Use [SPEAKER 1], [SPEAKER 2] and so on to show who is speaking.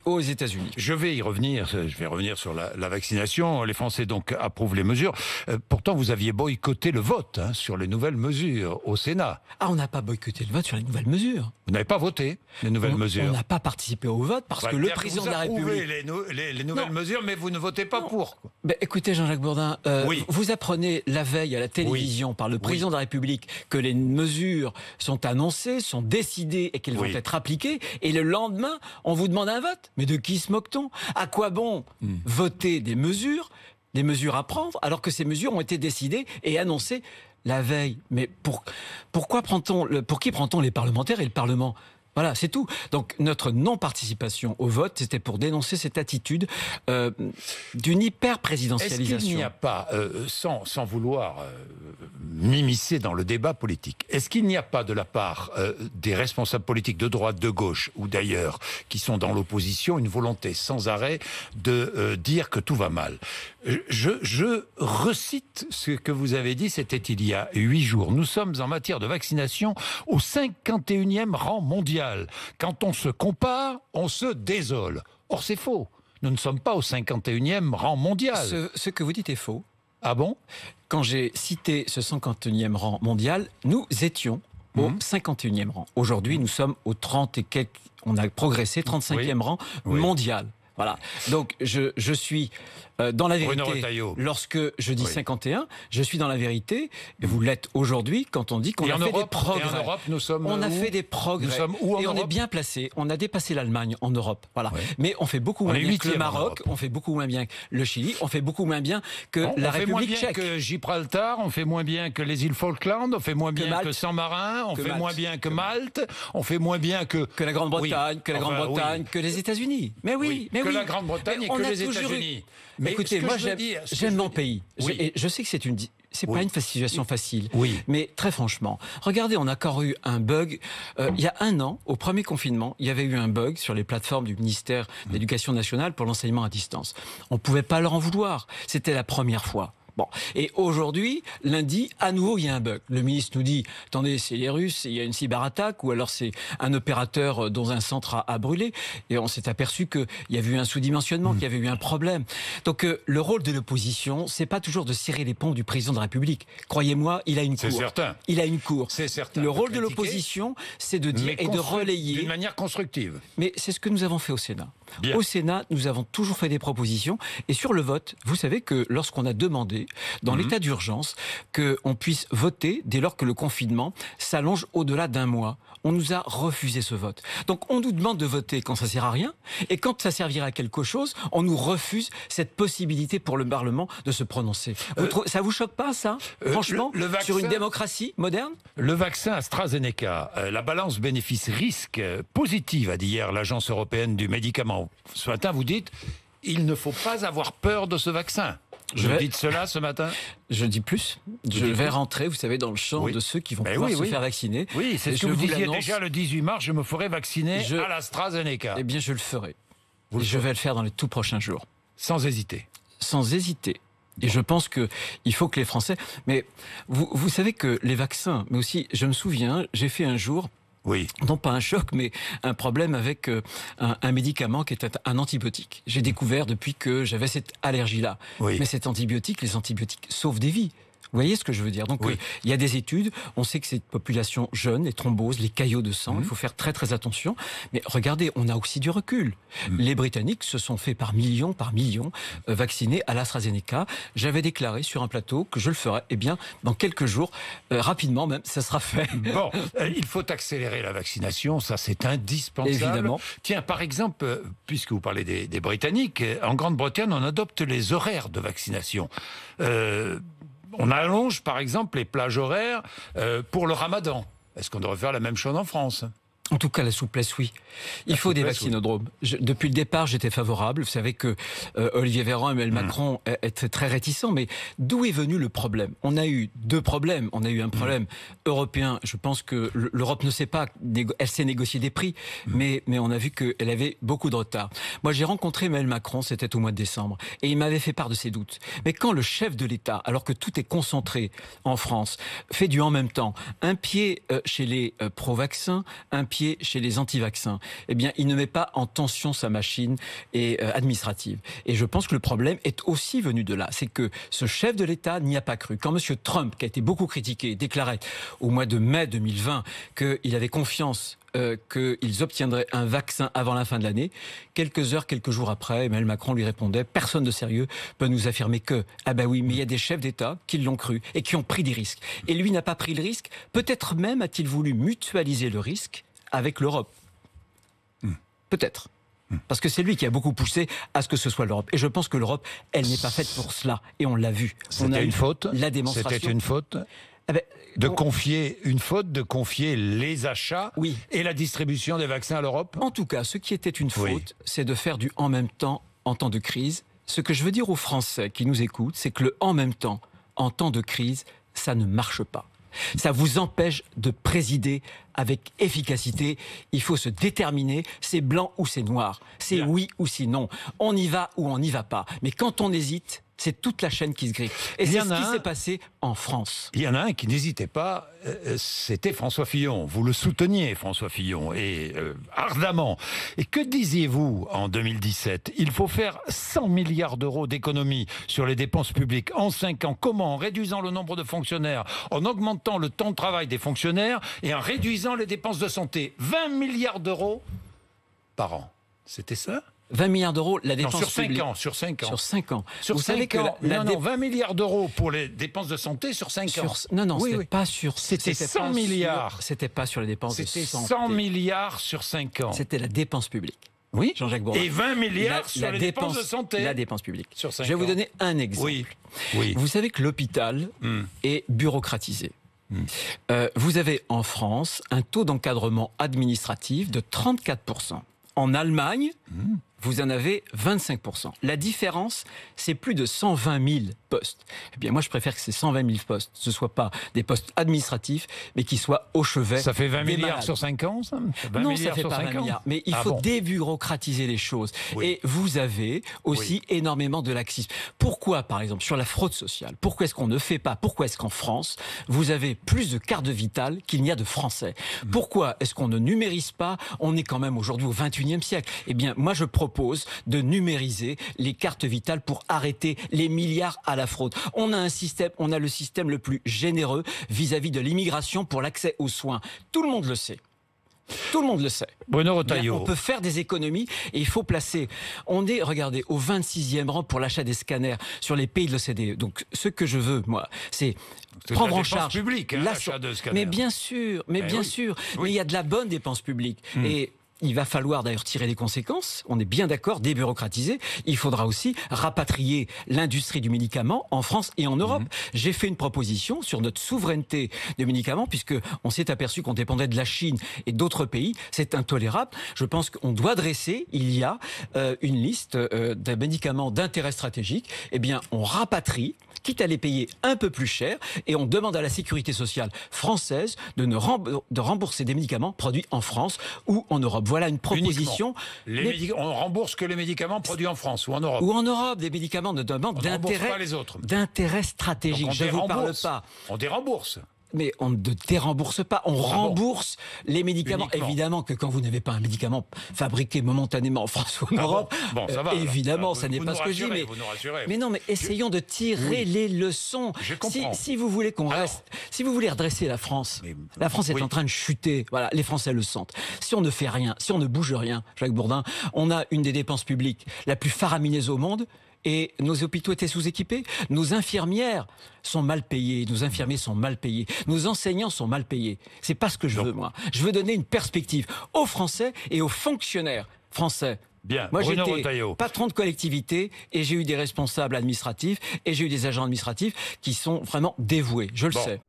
[SPEAKER 1] aux États-Unis.
[SPEAKER 2] Je vais y revenir, je vais revenir sur la vaccination. Les Français donc approuvent les mesures. Pourtant, vous aviez boycotté le vote sur les nouvelles mesures au Sénat.
[SPEAKER 1] Ah, on n'a pas boycotté le vote sur les nouvelles mesures.
[SPEAKER 2] Vous n'avez pas voté les nouvelles mesures.
[SPEAKER 1] On n'a pas participé au vote parce que le président de la République...
[SPEAKER 2] les nouvelles mesures, mais vous ne votez pas pour.
[SPEAKER 1] Ben, écoutez, Jean-Jacques Bourdin, vous apprenez la veille à la télévision par le président de la République que les mesures sont annoncées, sont décidées et qu'elles vont être appliquées. Et le lendemain, on vous demande un vote. Mais de qui se moque-t-on? À quoi bon voter des mesures à prendre, alors que ces mesures ont été décidées et annoncées la veille? Mais pour qui prend-on les parlementaires et le Parlement? Voilà, c'est tout. Donc notre non-participation au vote, c'était pour dénoncer cette attitude d'une hyper-présidentialisation.
[SPEAKER 2] Est-ce qu'il n'y a pas, sans vouloir m'immiscer dans le débat politique, est-ce qu'il n'y a pas de la part des responsables politiques de droite, de gauche ou d'ailleurs, qui sont dans l'opposition, une volonté sans arrêt de dire que tout va mal? Je recite ce que vous avez dit, c'était il y a 8 jours. Nous sommes en matière de vaccination au 51e rang mondial. Quand on se compare, on se désole. Or, c'est faux. Nous ne sommes pas au 51e rang mondial.
[SPEAKER 1] Ce que vous dites est faux.
[SPEAKER 2] Ah bon?
[SPEAKER 1] Quand j'ai cité ce 51e rang mondial, nous étions au 51e rang. Aujourd'hui, nous sommes au 30 et quelques... On a progressé, 35e rang mondial. Voilà. Donc, je suis dans la vérité. Lorsque je dis 51, je suis dans la vérité. Et vous l'êtes aujourd'hui quand on dit qu'on a fait des progrès.
[SPEAKER 2] Et en Europe, nous sommes
[SPEAKER 1] on a fait des progrès.
[SPEAKER 2] Nous sommes où en
[SPEAKER 1] et on
[SPEAKER 2] Europe?
[SPEAKER 1] est bien placé. On a dépassé l'Allemagne en Europe. Voilà. Mais on fait beaucoup moins bien que le Maroc. On fait beaucoup moins bien que le Chili. On fait beaucoup moins bien que la République tchèque.
[SPEAKER 2] On fait moins bien que Gibraltar. On fait moins bien que les îles Falkland. On fait moins bien que San Marin. On fait moins bien que Malte. On fait moins bien que
[SPEAKER 1] la Grande-Bretagne, que les États-Unis. Mais oui, mais
[SPEAKER 2] que la Grande-Bretagne et que les États-Unis.
[SPEAKER 1] Mais écoutez, moi j'aime mon pays. Et je sais que c'est pas une situation facile. Mais très franchement, regardez, on a encore eu un bug. Il y a 1 an, au premier confinement, il y avait eu un bug sur les plateformes du ministère de l'Éducation nationale pour l'enseignement à distance. On ne pouvait pas leur en vouloir. C'était la première fois. Bon. Et aujourd'hui, lundi, à nouveau, il y a un bug. Le ministre nous dit, attendez, c'est les Russes, il y a une cyberattaque, ou alors c'est un opérateur dont un centre a brûlé. Et on s'est aperçu qu'il y avait eu un sous-dimensionnement, qu'il y avait eu un problème. Donc, le rôle de l'opposition, c'est pas toujours de serrer les pompes du président de la République. Croyez-moi, il a une cour.
[SPEAKER 2] C'est certain.
[SPEAKER 1] Il a une cour.
[SPEAKER 2] C'est certain.
[SPEAKER 1] Le rôle de l'opposition, c'est de dire et de relayer.
[SPEAKER 2] D'une manière constructive.
[SPEAKER 1] Mais c'est ce que nous avons fait au Sénat.
[SPEAKER 2] Bien.
[SPEAKER 1] Au Sénat, nous avons toujours fait des propositions. Et sur le vote, vous savez que lorsqu'on a demandé, dans l'état d'urgence, qu'on puisse voter dès lors que le confinement s'allonge au-delà d'1 mois, on nous a refusé ce vote. Donc on nous demande de voter quand ça sert à rien, et quand ça servira à quelque chose, on nous refuse cette possibilité pour le Parlement de se prononcer. Ça vous choque pas, ça, franchement, sur une démocratie moderne?
[SPEAKER 2] Le vaccin AstraZeneca, la balance bénéfice-risque positive, a dit hier l'Agence européenne du médicament. Ce matin, vous dites, il ne faut pas avoir peur de ce vaccin. Vous dites cela ce matin?
[SPEAKER 1] Je dis plus. Je vais rentrer, vous savez, dans le champ de ceux qui vont pouvoir se faire vacciner.
[SPEAKER 2] Oui, c'est ce que vous disiez déjà le 18 mars, je me ferai vacciner à l'AstraZeneca.
[SPEAKER 1] Eh bien, je le ferai. Je vais le faire dans les tout prochains jours.
[SPEAKER 2] Sans hésiter.
[SPEAKER 1] Sans hésiter. Et je pense qu'il faut que les Français... Mais vous savez que les vaccins, mais aussi, je me souviens, j'ai fait un jour... Non pas un choc, mais un problème avec un médicament qui était un antibiotique. J'ai découvert depuis que j'avais cette allergie-là. Mais cet antibiotique, les antibiotiques sauvent des vies. Vous voyez ce que je veux dire? Donc il y a des études, on sait que cette population jeune, les thromboses, les caillots de sang, il faut faire très très attention. Mais regardez, on a aussi du recul. Les Britanniques se sont fait par millions vacciner à l'AstraZeneca. J'avais déclaré sur un plateau que je le ferais. Eh bien, dans quelques jours, rapidement même, ça sera fait.
[SPEAKER 2] Bon, il faut accélérer la vaccination, ça c'est indispensable.
[SPEAKER 1] Évidemment.
[SPEAKER 2] Tiens, par exemple, puisque vous parlez des Britanniques, en Grande-Bretagne, on adopte les horaires de vaccination. On allonge, par exemple, les plages horaires pour le ramadan. Est-ce qu'on devrait faire la même chose en France ?
[SPEAKER 1] En tout cas, la souplesse, oui. Il faut des vaccinodromes. Depuis le départ, j'étais favorable. Vous savez que Olivier Véran et Emmanuel Macron étaient très réticents. Mais d'où est venu le problème? On a eu 2 problèmes. On a eu un problème européen. Je pense que l'Europe ne sait pas. Elle sait négocier des prix. Mais on a vu qu'elle avait beaucoup de retard. Moi, j'ai rencontré Emmanuel Macron, c'était au mois de décembre. Et il m'avait fait part de ses doutes. Mais quand le chef de l'État, alors que tout est concentré en France, fait du en même temps, un pied chez les pro-vaccins, un pied pied chez les anti-vaccins, eh bien, il ne met pas en tension sa machine administrative. Et je pense que le problème est aussi venu de là. C'est que ce chef de l'État n'y a pas cru. Quand M. Trump, qui a été beaucoup critiqué, déclarait au mois de mai 2020 qu'il avait confiance qu'ils obtiendraient un vaccin avant la fin de l'année. Quelques heures, quelques jours après, Emmanuel Macron lui répondait « Personne de sérieux peut nous affirmer que... » Ah ben oui, mais il y a des chefs d'État qui l'ont cru et qui ont pris des risques. Et lui n'a pas pris le risque. Peut-être même a-t-il voulu mutualiser le risque avec l'Europe. Peut-être. Parce que c'est lui qui a beaucoup poussé à ce que ce soit l'Europe. Et je pense que l'Europe, elle n'est pas faite pour cela. Et on l'a vu.
[SPEAKER 2] C'était une faute.
[SPEAKER 1] La démonstration.
[SPEAKER 2] C'était une faute. De confier les achats et la distribution des vaccins à l'Europe.
[SPEAKER 1] En tout cas, ce qui était une faute, c'est de faire du en même temps en temps de crise. Ce que je veux dire aux Français qui nous écoutent, c'est que le en même temps en temps de crise, ça ne marche pas. Ça vous empêche de présider avec efficacité. Il faut se déterminer. C'est blanc ou c'est noir. C'est oui ou c'est non. On y va ou on n'y va pas. Mais quand on hésite, c'est toute la chaîne qui se griffe. Et c'est ce qui s'est passé en France.
[SPEAKER 2] Il y en a un qui n'hésitait pas, c'était François Fillon. Vous le souteniez, François Fillon, et ardemment. Et que disiez-vous en 2017 ? Il faut faire 100 milliards d'euros d'économies sur les dépenses publiques en 5 ans. Comment ? En réduisant le nombre de fonctionnaires, en augmentant le temps de travail des fonctionnaires et en réduisant les dépenses de santé. 20 milliards d'euros par an. C'était ça ?
[SPEAKER 1] 20 milliards d'euros, la dépense publique.
[SPEAKER 2] Sur 5 ans.
[SPEAKER 1] Sur 5 ans.
[SPEAKER 2] Vous savez que 20 milliards d'euros pour les dépenses de santé sur 5 ans.
[SPEAKER 1] Non, c'était pas sur...
[SPEAKER 2] C'était 100 milliards.
[SPEAKER 1] C'était pas sur les dépenses de santé.
[SPEAKER 2] C'était 100 milliards sur 5 ans.
[SPEAKER 1] C'était la dépense publique.
[SPEAKER 2] Oui,
[SPEAKER 1] Jean-Jacques Bourdin.
[SPEAKER 2] Et 20 milliards sur les dépenses de santé.
[SPEAKER 1] La dépense publique.
[SPEAKER 2] Sur 5 ans.
[SPEAKER 1] Je vais vous donner un exemple.
[SPEAKER 2] Oui.
[SPEAKER 1] Vous savez que l'hôpital est bureaucratisé. Vous avez en France un taux d'encadrement administratif de 34%. En Allemagne, vous en avez 25%. La différence, c'est plus de 120 000 postes. Eh bien, moi, je préfère que ces 120 000 postes, ce ne soient pas des postes administratifs, mais qu'ils soient au chevet.
[SPEAKER 2] Ça fait 20 milliards sur 5 ans, ça ?
[SPEAKER 1] Non, ça ne fait pas 20 milliards. Mais il faut débureaucratiser les choses. Et vous avez aussi énormément de laxisme. Pourquoi, par exemple, sur la fraude sociale, pourquoi est-ce qu'on ne fait pas ? Pourquoi est-ce qu'en France, vous avez plus de cartes vitales qu'il n'y a de Français ? Pourquoi est-ce qu'on ne numérise pas ? On est quand même aujourd'hui au XXIe siècle. Eh bien, moi, je propose de numériser les cartes vitales pour arrêter les milliards à la fraude. On a le système le plus généreux vis-à-vis de l'immigration pour l'accès aux soins. Tout le monde le sait. Tout le monde le sait.
[SPEAKER 2] Bruno Retailleau.
[SPEAKER 1] On peut faire des économies et il faut placer. On est, regardez, au 26e rang pour l'achat des scanners sur les pays de l'OCDE. Donc, ce que je veux, moi, c'est prendre en charge
[SPEAKER 2] publique, l'achat de scanners.
[SPEAKER 1] Mais bien sûr, mais il y a de la bonne dépense publique. Et il va falloir d'ailleurs tirer les conséquences, on est bien d'accord, débureaucratiser. Il faudra aussi rapatrier l'industrie du médicament en France et en Europe. J'ai fait une proposition sur notre souveraineté de médicaments, puisque on s'est aperçu qu'on dépendait de la Chine et d'autres pays. C'est intolérable. Je pense qu'on doit dresser, il y a une liste de médicaments d'intérêt stratégique. Eh bien, on rapatrie, quitte à les payer un peu plus cher, et on demande à la sécurité sociale française de rembourser des médicaments produits en France ou en Europe. Voilà une proposition.
[SPEAKER 2] On rembourse que les médicaments produits en France ou en Europe.
[SPEAKER 1] Ou en Europe, des médicaments de demande d'intérêt stratégique.
[SPEAKER 2] Donc
[SPEAKER 1] je ne vous parle pas.
[SPEAKER 2] On dérembourse.
[SPEAKER 1] Mais on ne dérembourse pas, on rembourse les médicaments.
[SPEAKER 2] Uniquement.
[SPEAKER 1] Évidemment que quand vous n'avez pas un médicament fabriqué momentanément en France ou en Europe,
[SPEAKER 2] ça va,
[SPEAKER 1] évidemment, ça n'est pas ce que je dis. Mais non, mais essayons de tirer les leçons.
[SPEAKER 2] Je comprends.
[SPEAKER 1] Si vous voulez qu'on reste, si vous voulez redresser la France, la France est en train de chuter. Voilà, les Français le sentent. Si on ne fait rien, si on ne bouge rien, Jacques Bourdin, on a une des dépenses publiques la plus faramineuse au monde. Et nos hôpitaux étaient sous-équipés. Nos infirmières sont mal payées. Nos infirmiers sont mal payés. Nos enseignants sont mal payés. C'est pas ce que je veux, moi. Je veux donner une perspective aux Français et aux fonctionnaires français.
[SPEAKER 2] Bien.
[SPEAKER 1] Moi, j'étais patron de collectivité et j'ai eu des responsables administratifs et j'ai eu des agents administratifs qui sont vraiment dévoués. Je le sais.